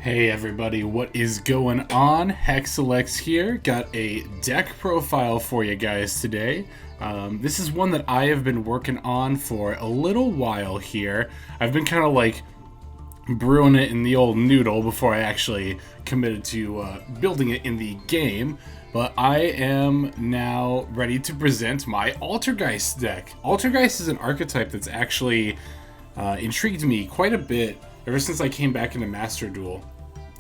Hey everybody, what is going on? Hexselex here. Got a deck profile for you guys today. This is one that I have been working on for a little while here. I've been kind of like brewing it in the old noodle before I actually committed to building it in the game. But I am now ready to present my Altergeist deck. Altergeist is an archetype that's actually intrigued me quite a bit ever since I came back into Master Duel.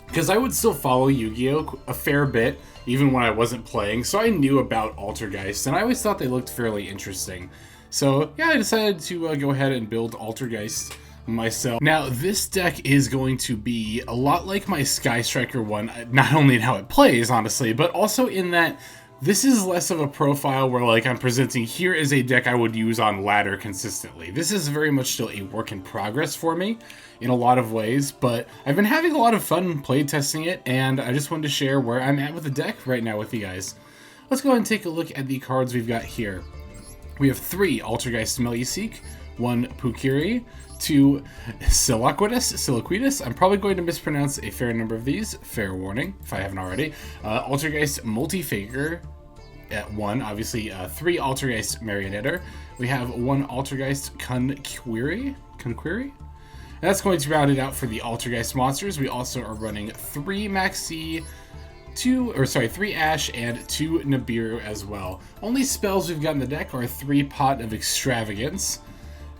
Because I would still follow Yu-Gi-Oh! A fair bit, even when I wasn't playing, so I knew about Altergeist, and I always thought they looked fairly interesting. So, yeah, I decided to go ahead and build Altergeist myself. Now, this deck is going to be a lot like my Sky Striker one, not only in how it plays, honestly, but also in that this is less of a profile where, like, I'm presenting here is a deck I would use on ladder consistently. This is very much still a work in progress for me in a lot of ways, but I've been having a lot of fun playtesting it, and I just wanted to share where I'm at with the deck right now with you guys. Let's go ahead and take a look at the cards we've got here. We have 3 Altergeist Meluseek, 1 Pookuery, 2 Silquitous. I'm probably going to mispronounce a fair number of these, fair warning if I haven't already. Altergeist Multifaker at 1, obviously 3 Altergeist Marionetter. We have 1 Altergeist Kunquery. And that's going to round it out for the Altergeist monsters. We also are running 3 Maxx, 3 Ash, and 2 Nibiru as well. Only spells we've got in the deck are 3 Pot of Extravagance.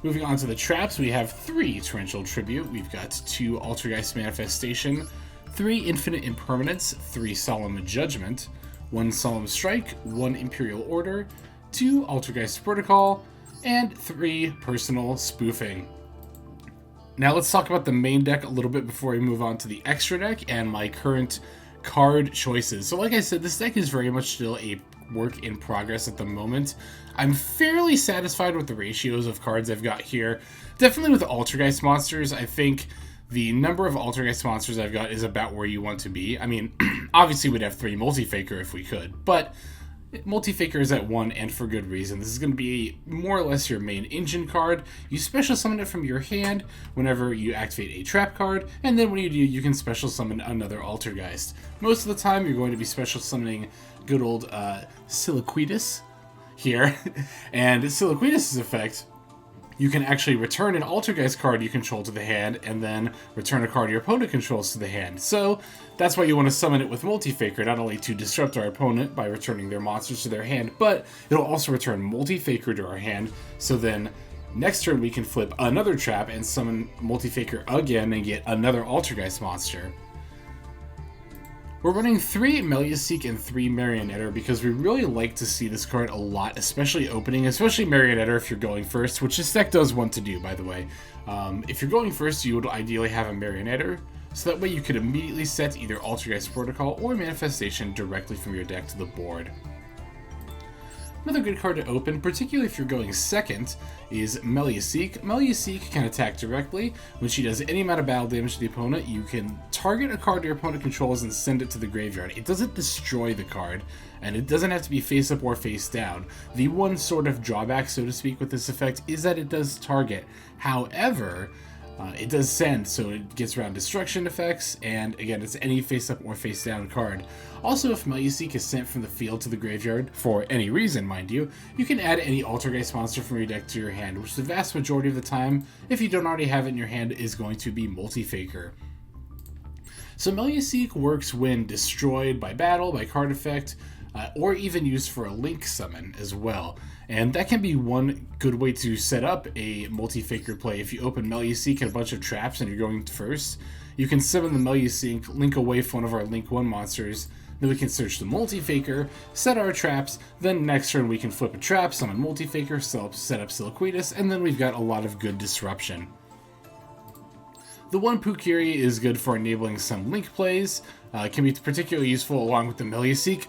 Moving on to the traps, we have 3 Torrential Tribute. We've got 2 Altergeist Manifestation, 3 Infinite Impermanence, 3 Solemn Judgement, 1 Solemn Strike, 1 Imperial Order, 2 Altergeist Protocol, and 3 Personal Spoofing. Now let's talk about the main deck a little bit before we move on to the extra deck and my current card choices. So like I said, this deck is very much still a work in progress at the moment. I'm fairly satisfied with the ratios of cards I've got here. Definitely with the Altergeist monsters, I think the number of Altergeist monsters I've got is about where you want to be. I mean, obviously we'd have 3 Multifaker if we could, but Multifaker is at 1, and for good reason. This is going to be more or less your main engine card. You special summon it from your hand whenever you activate a trap card, and then when you do, you can special summon another Altergeist. Most of the time, you're going to be special summoning good old Silquitous here, and Silquitous' effect, you can actually return an Altergeist card you control to the hand, and then return a card your opponent controls to the hand. So that's why you want to summon it with Multifaker, not only to disrupt our opponent by returning their monsters to their hand, but it'll also return Multifaker to our hand, so then next turn we can flip another trap and summon Multifaker again and get another Altergeist monster. We're running 3 Meluseek and 3 Marionetter because we really like to see this card a lot, especially opening, especially Marionetter if you're going first, which this deck does want to do, by the way. If you're going first, you would ideally have a Marionetter, so that way you could immediately set either Altergeist Protocol or Manifestation directly from your deck to the board. Another good card to open, particularly if you're going second, is Meluseek. Meluseek can attack directly. When she does any amount of battle damage to the opponent, you can target a card your opponent controls and send it to the graveyard. It doesn't destroy the card, and it doesn't have to be face up or face down. The one sort of drawback, so to speak, with this effect is that it does target. However, it does send, so it gets around destruction effects, and again, it's any face-up or face-down card. Also, if Meluseek is sent from the field to the graveyard, for any reason, mind you, you can add any Altergeist monster from your deck to your hand, which the vast majority of the time, if you don't already have it in your hand, is going to be Multifaker. So Meluseek works when destroyed by battle, by card effect, or even used for a link summon as well. And that can be one good way to set up a Multifaker play. If you open Meluseek and a bunch of traps and you're going first, you can summon the Meluseek, link away from one of our Link 1 monsters, then we can search the Multifaker, set our traps, then next turn we can flip a trap, summon Multifaker, set up Silquitous, and then we've got a lot of good disruption. The 1 Pookuery is good for enabling some link plays. It can be particularly useful along with the Meluseek.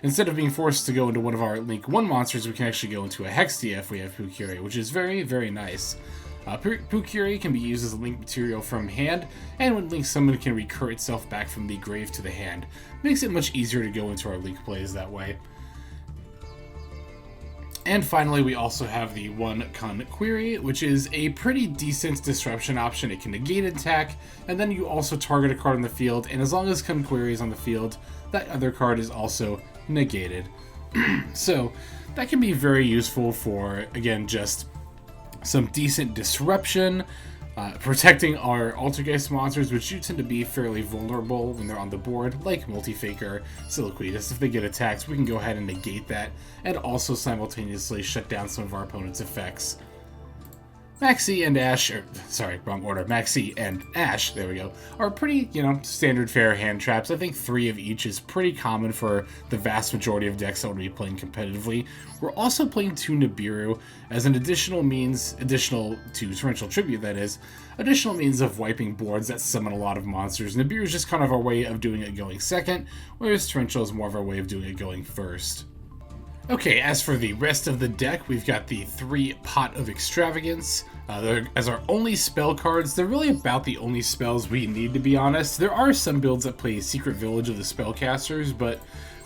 Instead of being forced to go into one of our Link 1 monsters, we can actually go into a Hexstia if we have Pookuery, which is very, very nice. Pookuery can be used as a link material from hand, and when link summoned, it can recur itself back from the grave to the hand. Makes it much easier to go into our link plays that way. And finally, we also have the one Kunquery, which is a pretty decent disruption option. It can negate attack, and then you also target a card on the field, and as long as Kunquery is on the field, that other card is also negated. So that can be very useful for, again, just some decent disruption, protecting our Altergeist monsters, which do tend to be fairly vulnerable when they're on the board, like Multifaker, Silquitous. If they get attacked, we can go ahead and negate that, and also simultaneously shut down some of our opponent's effects. Maxx and Ash, sorry, wrong order. Maxx and Ash, there we go, are pretty, standard fare hand traps. I think 3 of each is pretty common for the vast majority of decks that would be playing competitively. We're also playing 2 Nibiru as an additional to Torrential Tribute, that is, additional means of wiping boards that summon a lot of monsters. Nibiru is just kind of our way of doing it going second, whereas Torrential is more of our way of doing it going first. Okay, as for the rest of the deck, we've got the 3 Pot of Extravagance. As our only spell cards, they're really about the only spells we need, to be honest. There are some builds that play Secret Village of the Spellcasters, but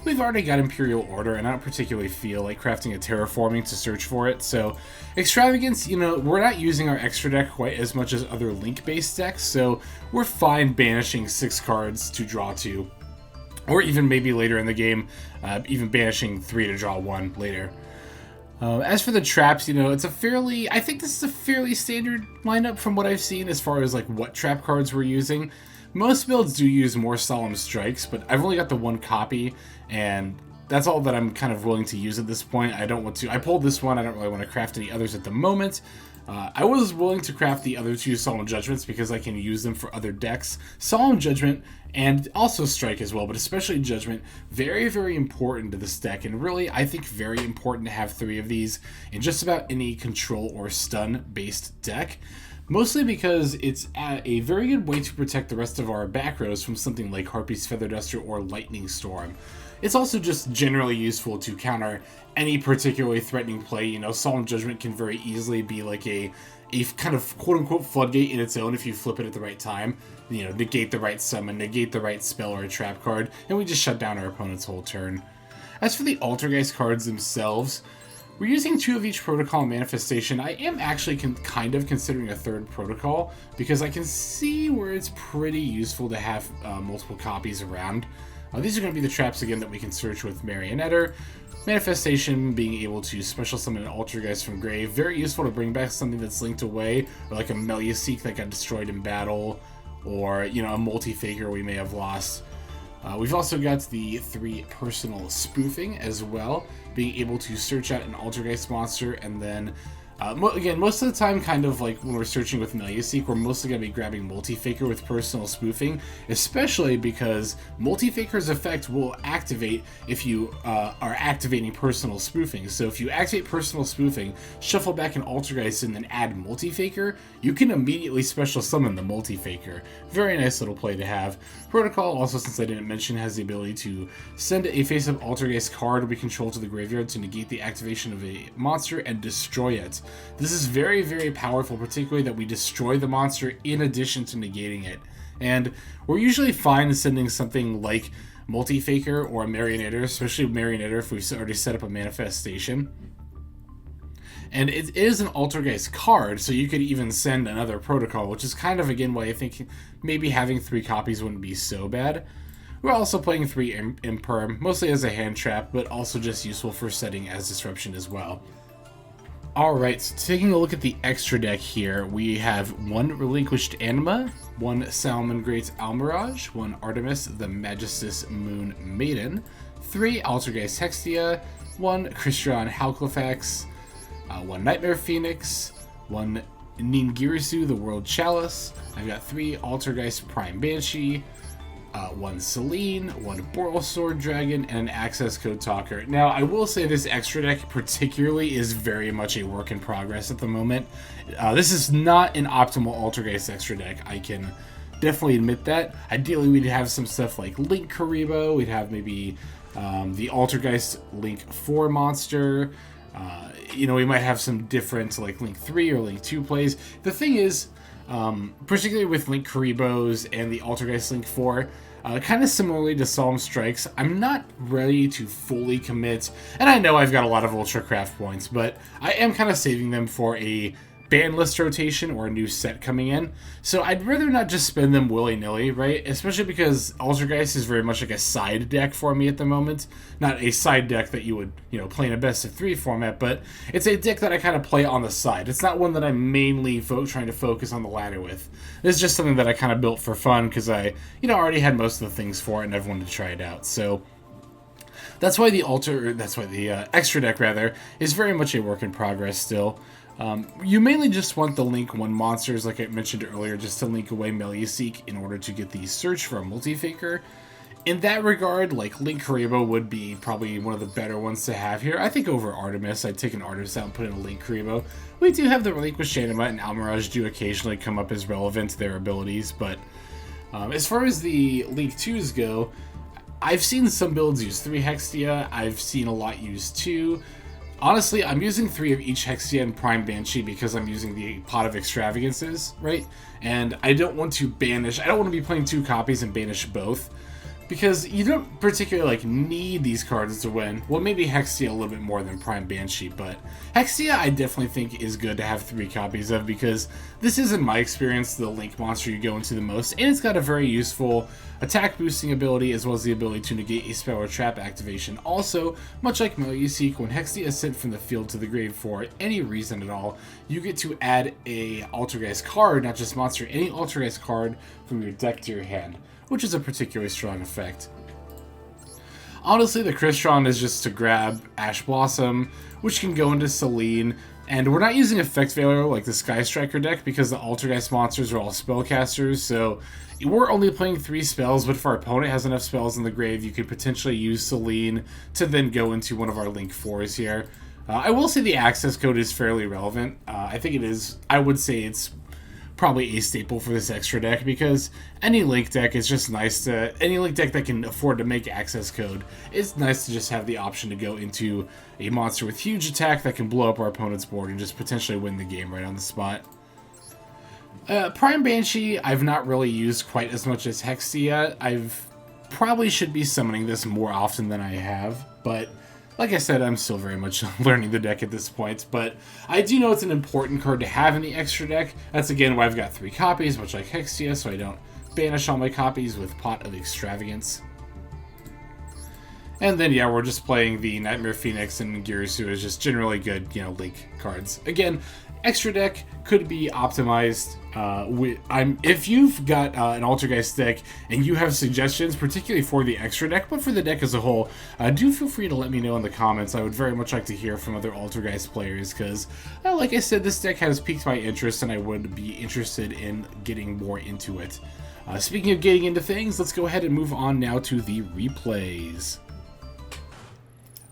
we've already got Imperial Order, and I don't particularly feel like crafting a Terraforming to search for it. So Extravagance, we're not using our extra deck quite as much as other Link-based decks, so we're fine banishing 6 cards to draw 2. Or even maybe later in the game, even banishing 3 to draw 1 later. As for the traps, I think this is a fairly standard lineup from what I've seen as far as like what trap cards we're using. Most builds do use more Solemn Strikes, but I've only got the 1 copy, and that's all that I'm kind of willing to use at this point. I pulled this one, I don't really want to craft any others at the moment. I was willing to craft the other 2 Solemn Judgments because I can use them for other decks. Solemn Judgment and also Strike as well, but especially Judgment, very, very important to this deck, and really, I think very important to have 3 of these in just about any control or stun-based deck. Mostly because it's a very good way to protect the rest of our back rows from something like Harpy's Feather Duster or Lightning Storm. It's also just generally useful to counter any particularly threatening play. Solemn Judgment can very easily be like a kind of quote-unquote floodgate in its own if you flip it at the right time. Negate the right summon, negate the right spell or a trap card, and we just shut down our opponent's whole turn. As for the Altergeist cards themselves, we're using 2 of each Protocol and Manifestation. I am actually kind of considering a 3rd Protocol, because I can see where it's pretty useful to have multiple copies around. These are going to be the traps, again, that we can search with Marionetter. Manifestation, being able to special summon an Altergeist from grave. Very useful to bring back something that's linked away, or like a Meluseek that got destroyed in battle, or, a Multifaker we may have lost. We've also got the 3 Personal Spoofing as well, being able to search out an Altergeist monster, and then again, most of the time, kind of like when we're searching with Meluseek, we're mostly going to be grabbing Multifaker with Personal Spoofing, especially because Multifaker's effect will activate if you are activating Personal Spoofing. So if you activate Personal Spoofing, shuffle back an Altergeist, and then add Multifaker, you can immediately special summon the Multifaker. Very nice little play to have. Protocol, also, since I didn't mention, has the ability to send a face-up Altergeist card we control to the graveyard to negate the activation of a monster and destroy it. This is very, very powerful, particularly that we destroy the monster in addition to negating it. And we're usually fine sending something like Multifaker or a Marionetter, especially Marionetter if we've already set up a Manifestation. And it is an Altergeist card, so you could even send another Protocol, which is kind of, again, why I think maybe having 3 copies wouldn't be so bad. We're also playing 3 Imperm, mostly as a hand trap, but also just useful for setting as disruption as well. Alright, so taking a look at the extra deck here, we have 1 Relinquished Anima, 1 Salamangreat Almiraj, 1 Artemis, the Magistus Moon Maiden, 3 Altergeist Hexstia, 1 Crystron Halqifibrax, 1 Knightmare Phoenix, 1 Ningirsu, the World Chalice. I've got 3 Altergeist Prime Banshee, 1 Selene, 1 Boral Sword Dragon, and an access code talker. Now, I will say this extra deck particularly is very much a work in progress at the moment. This is not an optimal Altergeist extra deck. I can definitely admit that. Ideally, we'd have some stuff like Link Karibo. We'd have maybe the Altergeist Link 4 monster. We might have some different like Link 3 or Link 2 plays. The thing is, particularly with Link Karibos and the Altergeist Link 4, Kind of similarly to Solemn Strikes, I'm not ready to fully commit, and I know I've got a lot of Ultra Craft points, but I am kind of saving them for a ban list rotation or a new set coming in. So I'd rather not just spend them willy-nilly, right? Especially because Altergeist is very much like a side deck for me at the moment. Not a side deck that you would, play in a best of 3 format, but it's a deck that I kind of play on the side. It's not one that I'm mainly trying to focus on the ladder with. It's just something that I kind of built for fun because I, already had most of the things for it and I've wanted to try it out. So that's why the extra deck rather is very much a work in progress still. You mainly just want the Link 1 monsters, like I mentioned earlier, just to link away Meluseek in order to get the search for a Multifaker. In that regard, like Linkuriboh would be probably one of the better ones to have here. I think over Artemis, I'd take an Artemis out and put in a Linkuriboh. We do have the Relinquished Anima and Almiraj do occasionally come up as relevant to their abilities, but as far as the Link 2s go, I've seen some builds use 3 Hexstia, I've seen a lot use 2. Honestly, I'm using 3 of each Hexstia and Prime Banshee because I'm using the Pot of Extravagances, right? And I don't want to banish, I don't want to be playing 2 copies and banish both. Because you don't particularly need these cards to win. Well, maybe Hexstia a little bit more than Prime Banshee, but Hexstia I definitely think is good to have 3 copies of because this is, in my experience, the Link monster you go into the most, and it's got a very useful attack boosting ability as well as the ability to negate a spell or trap activation. Also, much like Meluseek, when Hexstia is sent from the field to the grave for any reason at all, you get to add a Altergeist card, not just monster, any Altergeist card from your deck to your hand, which is a particularly strong effect. Honestly, the Crystron is just to grab Ash Blossom, which can go into Selene, and we're not using Effect Veiler like the Sky Striker deck because the Altergeist monsters are all spellcasters, so we're only playing 3 spells, but if our opponent has enough spells in the grave, you could potentially use Selene to then go into one of our Link 4s here. I will say the access code is fairly relevant. I think it is, I would say it's probably a staple for this extra deck because any Link deck is just nice to, any Link deck that can afford to make access code, it's nice to just have the option to go into a monster with huge attack that can blow up our opponent's board and just potentially win the game right on the spot. Prime Banshee I've not really used quite as much as Hexstia. I've probably should be summoning this more often than I have, but like I said, I'm still very much learning the deck at this point, but I do know it's an important card to have in the extra deck. That's again why I've got 3 copies, much like Hexstia, so I don't banish all my copies with Pot of Extravagance. And then, yeah, we're just playing the Knightmare Phoenix and Ningirsu as just generally good, Link cards. Again, extra deck could be optimized. If you've got an Altergeist deck and you have suggestions, particularly for the extra deck, but for the deck as a whole, do feel free to let me know in the comments. I would very much like to hear from other Altergeist players because, like I said, this deck has piqued my interest and I would be interested in getting more into it. Speaking of getting into things, let's go ahead and move on now to the replays.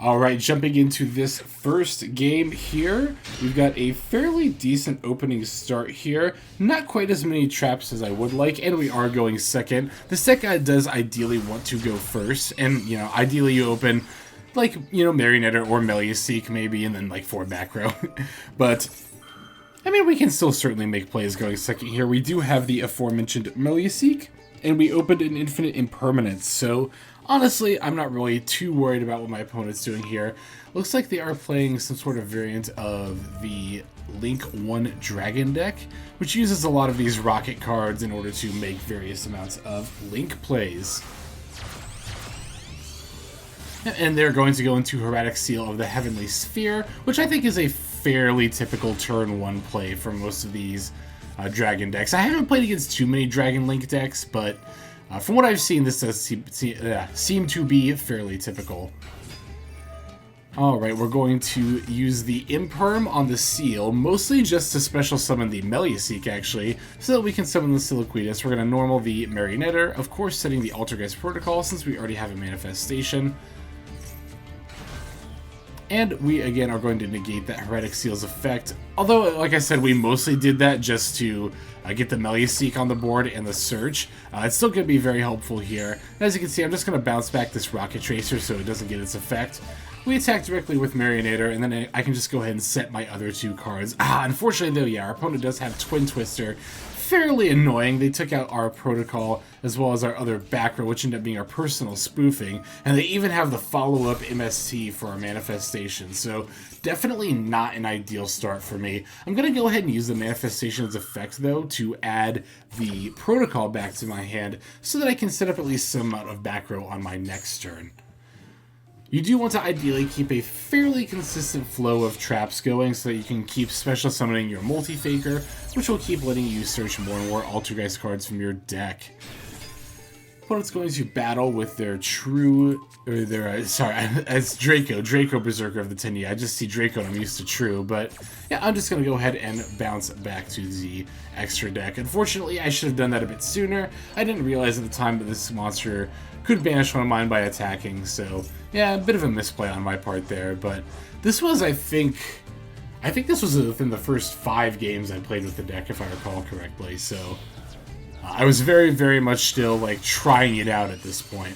Alright, jumping into this first game here, we've got a fairly decent opening start here. Not quite as many traps as I would like, and we are going second. This deck does ideally want to go first, and, ideally you open, like, Marionetter or Meluseek maybe, and then, like, 4 back row. But, I mean, we can still certainly make plays going second here. We do have the aforementioned Meluseek, and we opened an Infinite Impermanence, so honestly, I'm not really too worried about what my opponent's doing here. Looks like they are playing some sort of variant of the Link 1 Dragon deck, which uses a lot of these rocket cards in order to make various amounts of Link plays. And they're going to go into Hieratic Seal of the Heavenly Sphere, which I think is a fairly typical turn 1 play for most of these Dragon decks. I haven't played against too many Dragon Link decks, but from what I've seen, this does seem to be fairly typical. Alright, we're going to use the Imperm on the Seal, mostly just to special summon the Meluseek, actually, so that we can summon the Silquitous. We're going to normal the Marionetter, of course setting the Altergeist Protocol, since we already have a Manifestation. And we, again, are going to negate that Hieratic Seal's effect. Although, like I said, we mostly did that just to get the Meluseek on the board and the search. It's still going to be very helpful here. And as you can see, I'm just going to bounce back this Rocket Tracer so it doesn't get its effect. We attack directly with Marionetter, and then I can just go ahead and set my other 2 cards. Unfortunately, though, yeah, our opponent does have Twin Twister. fairly annoying. They took out our protocol as well as our other back row, which ended up being our personal spoofing, and they even have the follow-up MST for our manifestation, so definitely not an ideal start for me. I'm going to go ahead and use the manifestation's effect, though, to add the protocol back to my hand so that I can set up at least some amount of back row on my next turn. You do want to ideally keep a fairly consistent flow of traps going so that you can keep special summoning your Multifaker, which will keep letting you search more and more Altergeist cards from your deck. Opponent's going to battle with their as Draco Berserker of the 10E. I just see Draco and I'm used to True, but yeah, I'm just going to go ahead and bounce back to the extra deck. Unfortunately, I should have done that a bit sooner. I didn't realize at the time that this monster could banish one of mine by attacking, so yeah, a bit of a misplay on my part there, but this was, I think this was within the first 5 games I played with the deck, if I recall correctly, so I was very, very much still, like, trying it out at this point.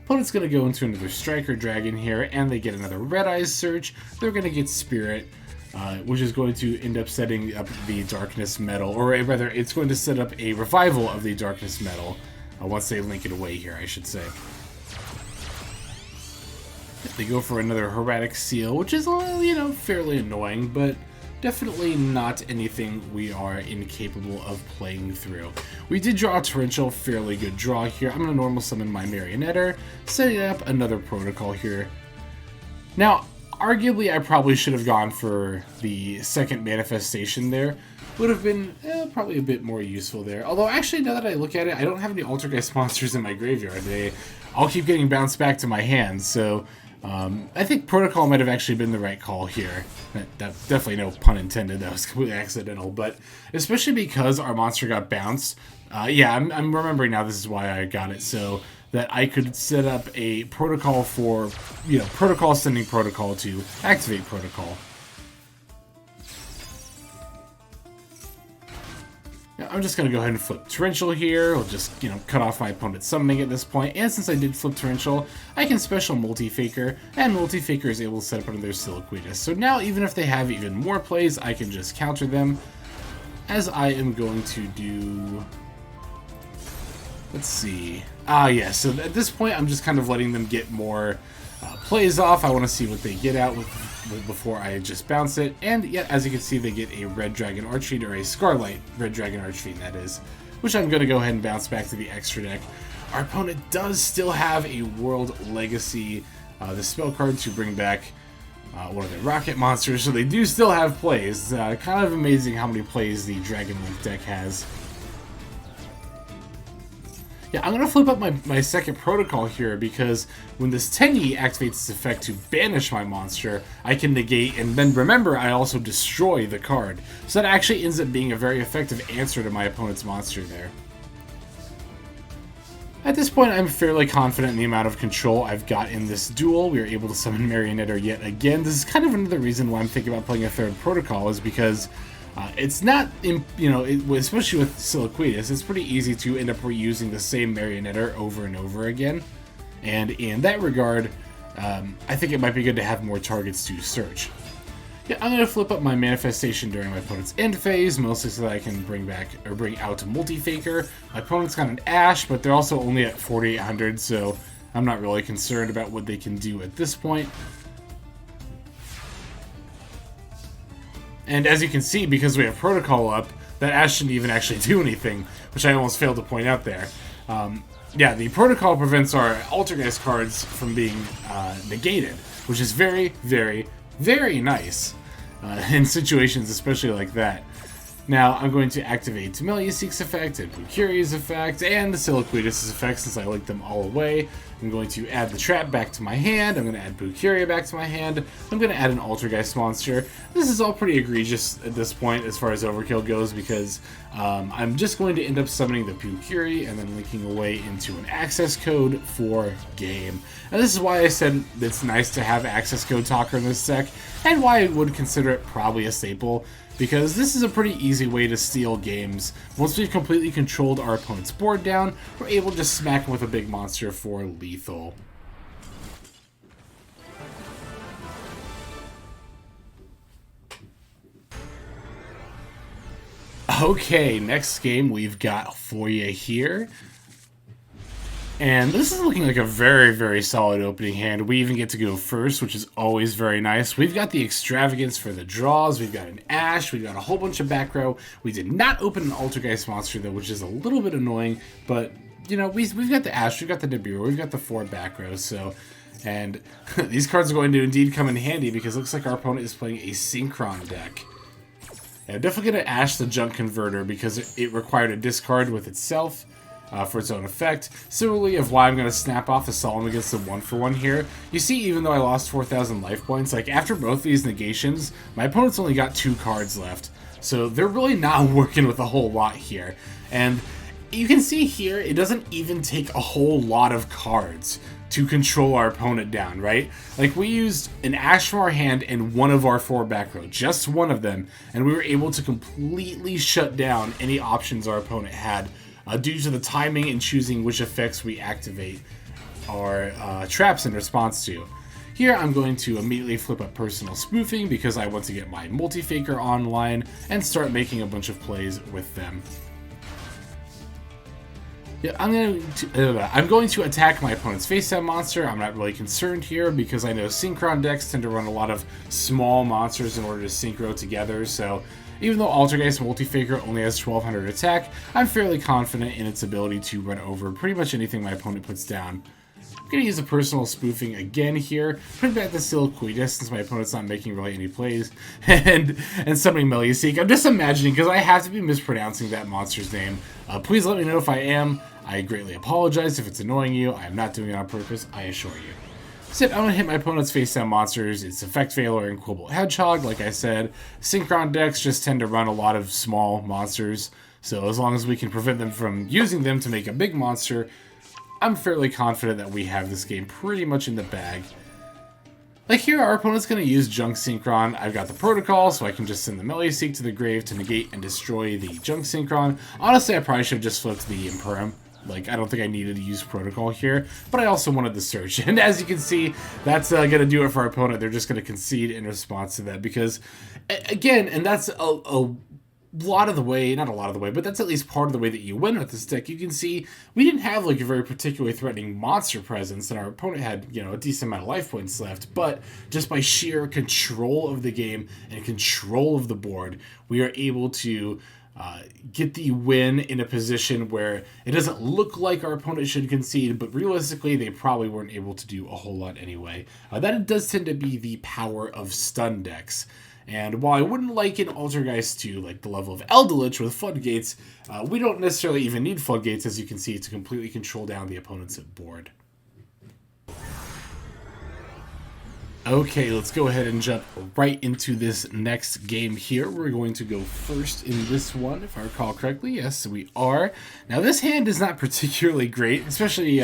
Opponent's going to go into another Striker Dragon here, and they get another Red Eyes Search. They're going to get Spirit, which is going to end up setting up the Darkness Metal, or rather, it's going to set up a revival of the Darkness Metal, once they link it away here, I should say. They go for another Heretic Seal, which is, you know, fairly annoying, but definitely not anything we are incapable of playing through. We did draw a Torrential, fairly good draw here. I'm going to normal summon my Marionetter, setting up another Protocol here. Now, arguably, I probably should have gone for the second manifestation there. Would have been probably a bit more useful there. Although, actually, now that I look at it, I don't have any Altergeist monsters in my graveyard. They all keep getting bounced back to my hands, so I think Protocol might have actually been the right call here. That definitely no pun intended, that was completely accidental, but especially because our monster got bounced, yeah, I'm remembering now this is why I got it, so that I could set up a Protocol for, you know, Protocol sending Protocol to activate Protocol. I'm just going to go ahead and flip Torrential here. We'll just, you know, cut off my opponent's summoning at this point. And since I did flip Torrential, I can special Multifaker, and Multifaker is able to set up another Silquitous. So now, even if they have even more plays, I can just counter them, as I am going to do... Let's see. Yeah, so at this point, I'm just kind of letting them get more plays off. I want to see what they get out with before I just bounce it. And yeah, as you can see, they get a Red Dragon Archfiend, or a Scarlight Red Dragon Archfiend, that is, which I'm going to go ahead and bounce back to the extra deck. Our opponent does still have a World Legacy, the spell card to bring back one of their rocket monsters, so they do still have plays. Kind of amazing how many plays the Dragon Link deck has. Yeah, I'm going to flip up my second Protocol here, because when this 10E activates its effect to banish my monster, I can negate, and then remember, I also destroy the card. So that actually ends up being a very effective answer to my opponent's monster there. At this point, I'm fairly confident in the amount of control I've got in this duel. We are able to summon Marionetter yet again. This is kind of another reason why I'm thinking about playing a third Protocol, is because it's not, you know, especially with Silquitous, it's pretty easy to end up reusing the same Marionetter over and over again. And in that regard, I think it might be good to have more targets to search. Yeah, I'm going to flip up my Manifestation during my opponent's end phase, mostly so that I can bring out Multifaker. My opponent's got an Ash, but they're also only at 4,800, so I'm not really concerned about what they can do at this point. And as you can see, because we have Protocol up, that Ash shouldn't even actually do anything, which I almost failed to point out there. Yeah, the Protocol prevents our Altergeist cards from being negated, which is very, very, very nice in situations especially like that. Now, I'm going to activate Meluseek's effect, and Pookuery's effect, and the Silquitous' effect, since I linked them all away. I'm going to add the trap back to my hand, I'm going to add Pookuery back to my hand, I'm going to add an Altergeist monster. This is all pretty egregious at this point as far as overkill goes, because I'm just going to end up summoning the Pookuery and then linking away into an access code for game. And this is why I said it's nice to have access code talker in this deck, and why I would consider it probably a staple, because this is a pretty easy way to steal games. Once we've completely controlled our opponent's board down, we're able to just smack him with a big monster for lethal. Okay, next game we've got for you here. And this is looking like a very, very solid opening hand. We even get to go first, which is always very nice. We've got the Extravagance for the draws. We've got an Ash. We've got a whole bunch of back row. We did not open an Altergeist monster, though, which is a little bit annoying. But, you know, we've got the Ash. We've got the Nibiru. We've got the 4 back rows. So, and these cards are going to indeed come in handy because it looks like our opponent is playing a Synchron deck. Yeah, I'm definitely going to Ash the Junk Converter because it required a discard with itself. For its own effect. Similarly, of why I'm going to snap off the Solemn against the 1-for-1 here. You see, even though I lost 4,000 life points, like after both these negations, my opponent's only got 2 cards left. So they're really not working with a whole lot here. And you can see here, it doesn't even take a whole lot of cards to control our opponent down, right? Like, we used an Ash from our hand and one of our 4 back row, just one of them, and we were able to completely shut down any options our opponent had. Due to the timing and choosing which effects we activate our traps in response to. Here I'm going to immediately flip up Personal Spoofing because I want to get my Multifaker online and start making a bunch of plays with them. Yeah, I'm going to attack my opponent's face-down monster. I'm not really concerned here because I know Synchron decks tend to run a lot of small monsters in order to synchro together, so even though Altergeist Multifaker only has 1200 attack, I'm fairly confident in its ability to run over pretty much anything my opponent puts down. I'm going to use a Personal Spoofing again here, putting back the Silquitous since my opponent's not making really any plays, and summoning Meluseek. I'm just imagining, because I have to be mispronouncing that monster's name. Please let me know if I am. I greatly apologize if it's annoying you. I am not doing it on purpose, I assure you. So I'm going to hit my opponent's face-down monsters. It's Effect Veiler and Quibble Hedgehog, like I said. Synchron decks just tend to run a lot of small monsters, so as long as we can prevent them from using them to make a big monster, I'm fairly confident that we have this game pretty much in the bag. Like here, our opponent's going to use Junk Synchron. I've got the Protocol, so I can just send the Meluseek to the grave to negate and destroy the Junk Synchron. Honestly, I probably should have just flipped the Imperum. Like, I don't think I needed to use Protocol here, but I also wanted the search. And as you can see, that's going to do it for our opponent. They're just going to concede in response to that because, again, and that's a lot of the way, not a lot of the way, but that's at least part of the way that you win with this deck. You can see we didn't have, like, a very particularly threatening monster presence, and our opponent had, you know, a decent amount of life points left, but just by sheer control of the game and control of the board, we are able to get the win in a position where it doesn't look like our opponent should concede, but realistically they probably weren't able to do a whole lot anyway. That does tend to be the power of stun decks. And while I wouldn't liken Altergeist to like the level of Eldritch with Floodgates, we don't necessarily even need Floodgates, as you can see, to completely control down the opponent's board. Okay, let's go ahead and jump right into this next game here. We're going to go first in this one, if I recall correctly. Yes, we are. Now, this hand is not particularly great, especially,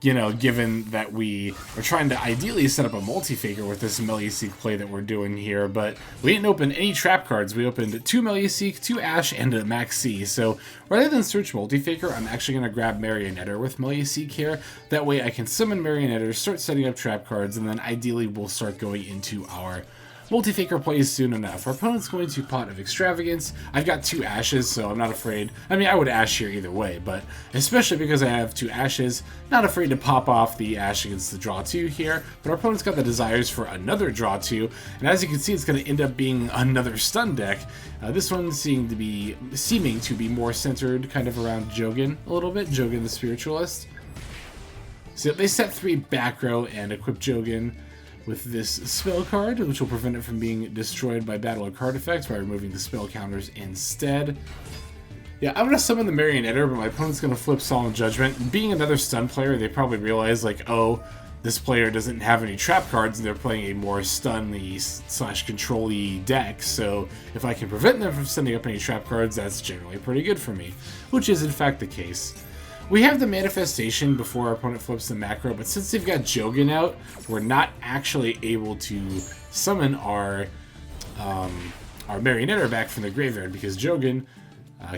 you know, given that we are trying to ideally set up a Multifaker with this Meluseek play that we're doing here, but we didn't open any trap cards. We opened 2 Meluseek, 2 Ash, and a Maxx. So rather than search Multifaker, I'm actually going to grab Marionetter with Meluseek here. That way I can summon Marionetter, start setting up trap cards, and then ideally we'll start going into our Multifaker plays soon enough. Our opponent's going to Pot of Extravagance. I've got 2 Ashes, so I'm not afraid. I mean, I would Ash here either way, but especially because I have 2 Ashes, not afraid to pop off the Ash against the draw 2 here. But our opponent's got the desires for another draw 2, and as you can see, it's going to end up being another stun deck. This one seeming to be more centered kind of around Jogan a little bit, Jogan the Spiritualist. So they set 3 back row and equip Jogan with this spell card, which will prevent it from being destroyed by battle or card effects by removing the spell counters instead. Yeah, I'm going to summon the Marionetter, but my opponent's going to flip Solemn Judgement. Being another stun player, they probably realize, like, oh, this player doesn't have any trap cards, and they're playing a more stun-y / control-y deck, so if I can prevent them from sending up any trap cards, that's generally pretty good for me, which is in fact the case. We have the Manifestation before our opponent flips the macro, but since they've got Jogan out, we're not actually able to summon our Marionetter back from the graveyard because Jogan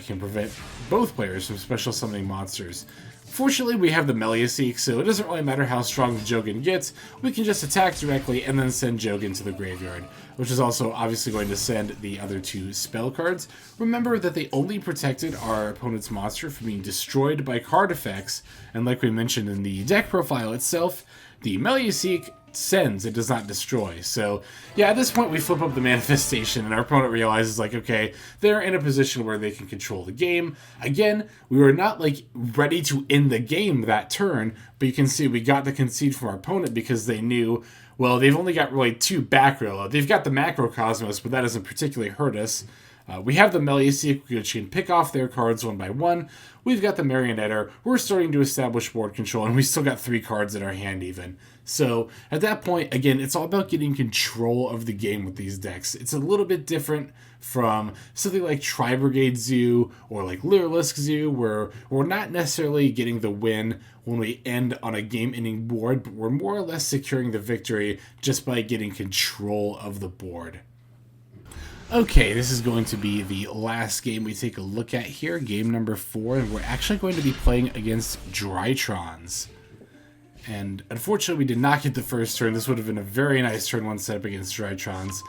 can prevent both players from special summoning monsters. Fortunately, we have the Meluseek, so it doesn't really matter how strong the Jogan gets. We can just attack directly and then send Jogan to the graveyard, which is also obviously going to send the other 2 spell cards. Remember that they only protected our opponent's monster from being destroyed by card effects, and like we mentioned in the deck profile itself, the Meluseek sends, it does not destroy. So yeah, at this point we flip up the Manifestation and our opponent realizes like, okay, they're in a position where they can control the game. Again, we were not like ready to end the game that turn, but you can see we got the concede from our opponent because they knew, well, they've only got really 2 back row. They've got the Macrocosmos, but that doesn't particularly hurt us. We have the Meluseek, which can pick off their cards one by one. We've got the Marionetter. We're starting to establish board control, and we still got 3 cards in our hand even. So at that point, again, it's all about getting control of the game with these decks. It's a little bit different from something like Tri-Brigade Zoo or like Lyrilusc Zoo, where we're not necessarily getting the win when we end on a game-ending board, but we're more or less securing the victory just by getting control of the board. Okay, this is going to be the last game we take a look at here, game number 4, and we're actually going to be playing against Drytrons. And unfortunately, we did not get the first turn. This would have been a very nice turn 1 setup against Drytrons.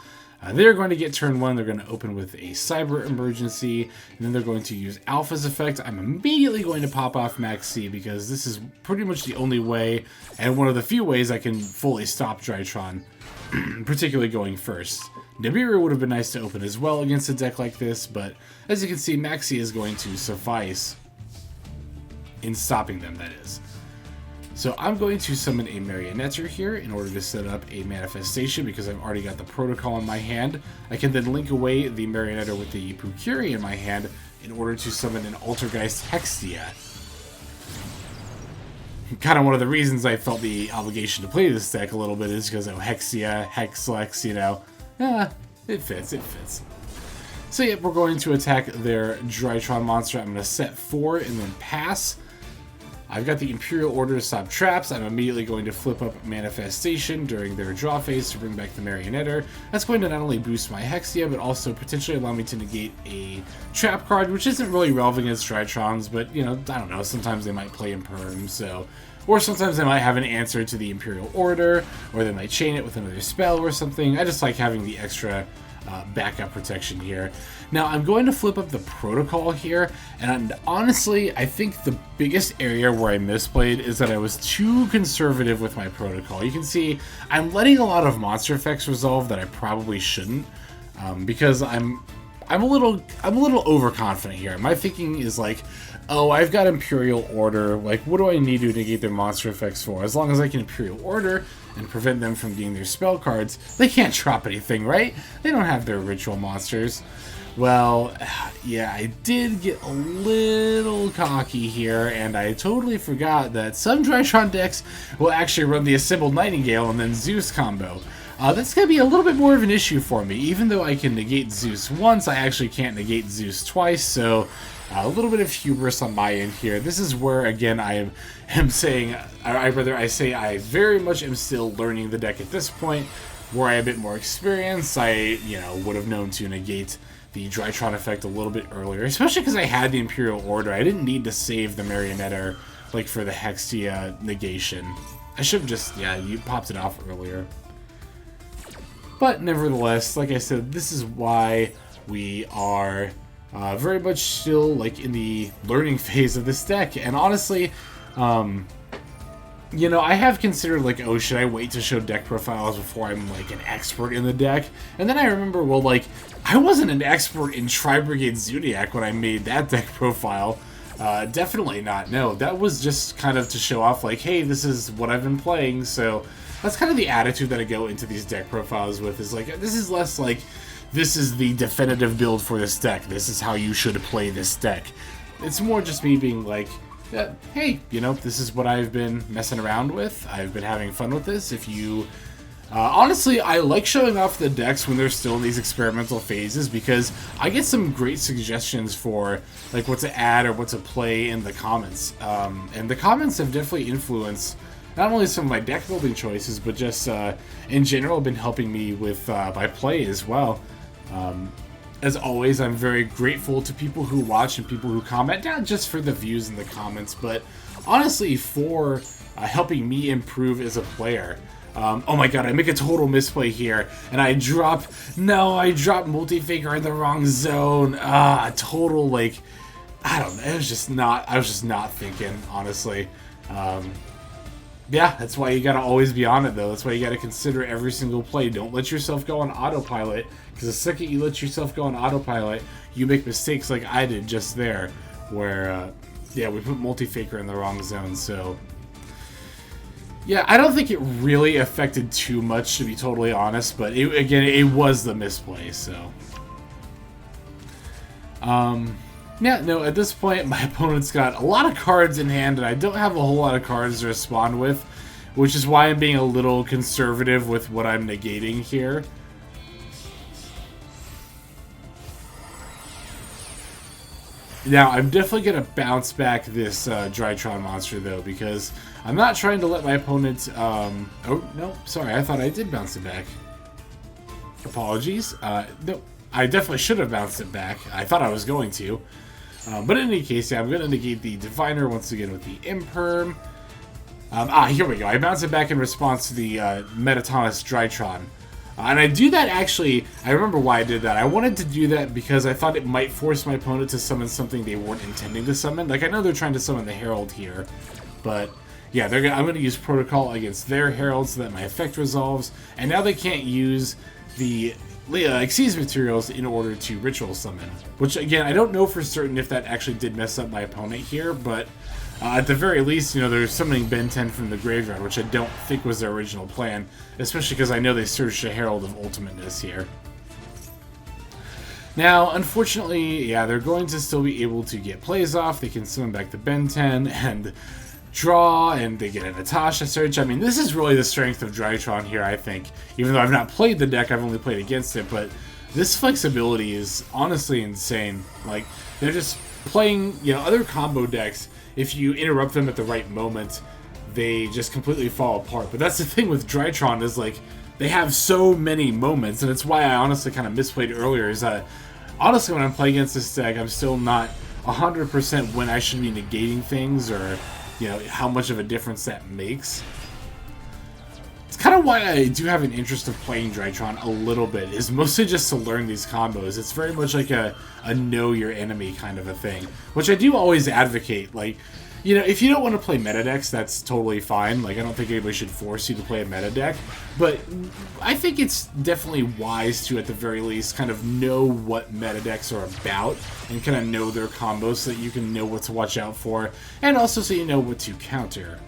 They're going to get turn 1, they're going to open with a Cyber Emergency, and then they're going to use Alpha's effect. I'm immediately going to pop off Maxx because this is pretty much the only way, and one of the few ways I can fully stop Drytron, particularly going first. Nibiru would have been nice to open as well against a deck like this, but as you can see, Maxx is going to suffice in stopping them, that is. So I'm going to summon a Marionetter here in order to set up a Manifestation because I've already got the Protocol in my hand. I can then link away the Marionetter with the Pookuery in my hand in order to summon an Altergeist Hexstia. Kind of one of the reasons I felt the obligation to play this deck a little bit is because of Hexstia, Hexlex, you know. It fits, it fits. So yeah, we're going to attack their Drytron monster. I'm going to set 4 and then pass. I've got the Imperial Order to stop traps. I'm immediately going to flip up Manifestation during their draw phase to bring back the Marionetter. That's going to not only boost my Hexstia, but also potentially allow me to negate a trap card, which isn't really relevant against Drytrons, but, you know, I don't know, sometimes they might play Imperm, so... Or sometimes they might have an answer to the Imperial Order, or they might chain it with another spell or something. I just like having the extra backup protection here. Now, I'm going to flip up the Protocol here, and honestly, I think the biggest area where I misplayed is that I was too conservative with my Protocol. You can see I'm letting a lot of monster effects resolve that I probably shouldn't, because I'm a little overconfident here. My thinking is like, oh, I've got Imperial Order, like, what do I need to negate their monster effects for? As long as I can Imperial Order and prevent them from getting their spell cards, they can't drop anything, right? They don't have their ritual monsters. Well, yeah, I did get a little cocky here, and I totally forgot that some Drytron decks will actually run the Assembled Nightingale and then Zeus combo. That's going to be a little bit more of an issue for me. Even though I can negate Zeus once, I actually can't negate Zeus twice, so a little bit of hubris on my end here. This is where, again, I am saying, I say I very much am still learning the deck at this point. Were I a bit more experienced, I, you know, would have known to negate the Drytron effect a little bit earlier, especially because I had the Imperial Order. I didn't need to save the Marionetter, like, for the Hexstia negation. I should have just, yeah, you popped it off earlier. But nevertheless, like I said, this is why we are very much still like in the learning phase of this deck. And honestly, you know, I have considered like, oh, should I wait to show deck profiles before I'm like an expert in the deck? And then I remember, well, like, I wasn't an expert in Tri-Brigade Zodiac when I made that deck profile. Definitely not. No, that was just kind of to show off like, hey, this is what I've been playing. So that's kind of the attitude that I go into these deck profiles with, is like, this is less like, this is the definitive build for this deck. This is how you should play this deck. It's more just me being like, hey, you know, this is what I've been messing around with. I've been having fun with this. If you... honestly, I like showing off the decks when they're still in these experimental phases, because I get some great suggestions for like what to add or what to play in the comments. And the comments have definitely influenced not only some of my deck building choices, but just in general been helping me with my play as well. as always, I'm very grateful to people who watch and people who comment, not just for the views and the comments, but honestly for helping me improve as a player. Oh my god, I make a total misplay here, and I drop Multifaker in the wrong zone. Total, like, I don't know, I was just not thinking, honestly. Yeah, that's why you gotta always be on it, though. That's why you gotta consider every single play. Don't let yourself go on autopilot, because the second you let yourself go on autopilot, you make mistakes like I did just there, where, yeah, we put Multifaker in the wrong zone, so... Yeah, I don't think it really affected too much, to be totally honest, but again, it was the misplay, so... Yeah, no, at this point, my opponent's got a lot of cards in hand, and I don't have a whole lot of cards to respond with, which is why I'm being a little conservative with what I'm negating here. Now, I'm definitely going to bounce back this Drytron monster, though, because I'm not trying to let my opponent... oh, no, sorry, I thought I did bounce it back. Apologies. No, I definitely should have bounced it back. I thought I was going to. But in any case, yeah, I'm going to negate the Diviner once again with the Imperm. Here we go. I bounce it back in response to the Metatonus Drytron. And I do that actually, I remember why I did that. I wanted to do that because I thought it might force my opponent to summon something they weren't intending to summon. Like, I know they're trying to summon the Herald here, but yeah, I'm going to use Protocol against their Herald so that my effect resolves. And now they can't use the Xyz materials in order to ritual summon, which again, I don't know for certain if that actually did mess up my opponent here, but at the very least, you know, they're summoning Ben 10 from the graveyard, which I don't think was their original plan, especially because I know they searched a Herald of Ultimateness here. Now, unfortunately, yeah, they're going to still be able to get plays off. They can summon back the Ben 10 and draw, and they get a Natasha search. I mean, this is really the strength of Drytron here, I think. Even though I've not played the deck, I've only played against it, but this flexibility is honestly insane. Like, they're just playing, you know, other combo decks, if you interrupt them at the right moment, they just completely fall apart. But that's the thing with Drytron, is like, they have so many moments, and it's why I honestly kind of misplayed earlier, is that, honestly, when I'm playing against this deck, I'm still not 100% when I should be negating things, or, you know, how much of a difference that makes. It's kind of why I do have an interest of playing Drytron a little bit, is mostly just to learn these combos. It's very much like a know your enemy kind of a thing, which I do always advocate. Like, you know, if you don't want to play meta decks, that's totally fine. Like, I don't think anybody should force you to play a meta deck, but I think it's definitely wise to, at the very least, kind of know what meta decks are about and kind of know their combos so that you can know what to watch out for, and also so you know what to counter.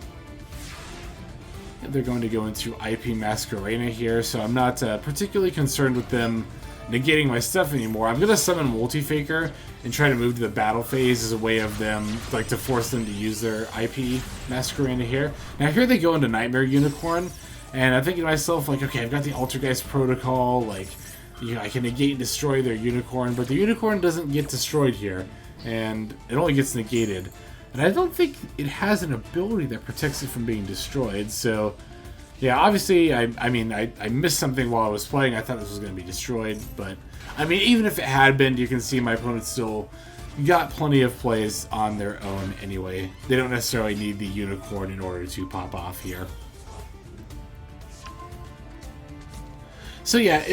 They're going to go into IP Masquerena here, so I'm not particularly concerned with them negating my stuff anymore. I'm going to summon Multifaker and try to move to the battle phase as a way of them, like, to force them to use their IP Masquerena here. Now here they go into Nightmare Unicorn, and I'm thinking to myself, like, okay, I've got the Altergeist Protocol, like, you know, I can negate and destroy their Unicorn, but the Unicorn doesn't get destroyed here, and it only gets negated. And I don't think it has an ability that protects it from being destroyed, so... Yeah, obviously, I mean, I missed something while I was playing. I thought this was going to be destroyed, but... I mean, even if it had been, you can see my opponent still got plenty of plays on their own anyway. They don't necessarily need the Unicorn in order to pop off here. So yeah,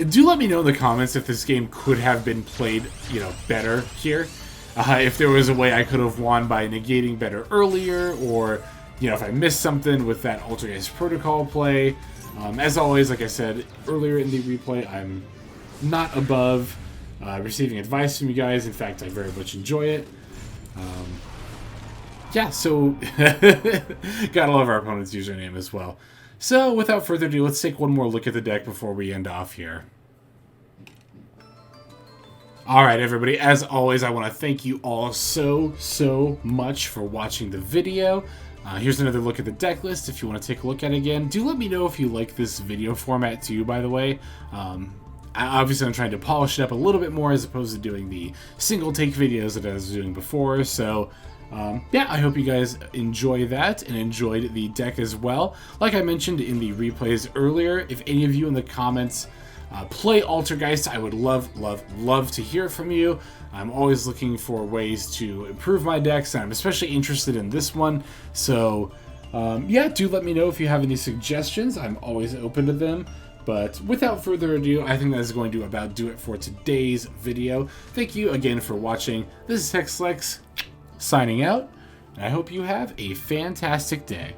do let me know in the comments if this game could have been played, you know, better here. If there was a way I could have won by negating better earlier, or, you know, if I missed something with that Altergeist Protocol play. As always, like I said earlier in the replay, I'm not above receiving advice from you guys. In fact, I very much enjoy it. Yeah, so gotta love our opponent's username as well. So without further ado, let's take one more look at the deck before we end off here. Alright everybody, as always, I want to thank you all so much for watching the video. Here's another look at the deck list if you want to take a look at it again. Do let me know if you like this video format too, by the way. Obviously I'm trying to polish it up a little bit more as opposed to doing the single take videos that I was doing before, so yeah, I hope you guys enjoy that and enjoyed the deck as well. Like I mentioned in the replays earlier, if any of you in the comments play Altergeist, I would love to hear from you. I'm always looking for ways to improve my decks, and I'm especially interested in this one. So yeah, do let me know if you have any suggestions. I'm always open to them. But without further ado, I think that's going to about do it for today's video. Thank you again for watching. This is Hexslex signing out, and I hope you have a fantastic day.